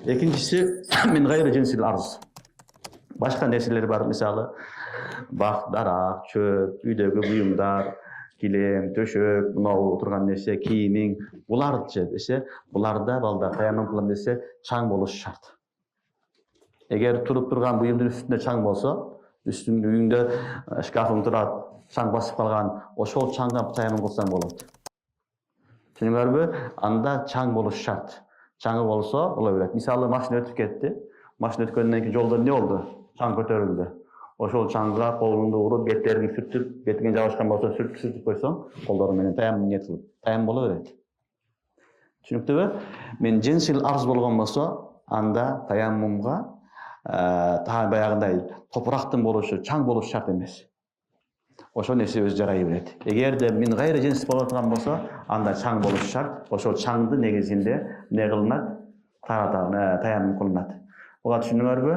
Экинчиси min gayri jinsil arz. Başka nерселер бар, мисалы бак, дарак, чөп, үйдөгү буюмдар, килем, төшөк, мынау турган нерсе, кийимиң, буларчы десе, буларда балда таянным кылам десе, чаң болушу шарт. Эгер туруп турган буюмдун үстүндө чаң болсо, үстүндө үйүңдө шкафың турат, чаң басып калган, ошол чаңга таянным кылсаң болот. Түшүнүңөрбү? Анда чаң болушу шарт. Чаңы болсо, боло берет. Мисалы машина өтүп кетти. Машина өткөндөн кийин жолдо эмне болду? Чаң көтөрүлдү. Ошол чаңга колуңду уруп, беттериңди сүртүп, бетиңе жабышкан болсо сүртүп койсоң, колдору менен таянным не кылып, таянным боло берет. Түшүнүктүбү? Мен jinsil арз болгон болсо, анда таянмумга баягындай топурактын болушу, чаң болушу шарт эмес. Ошол нерсе өз жарай берет. Эгерде min gayri jins боло турган болсо, анда чаң болушу шарт. Ошол чаңды негизинде не кылынат? Таянным кылынат. Буга түшүндүңөрбү?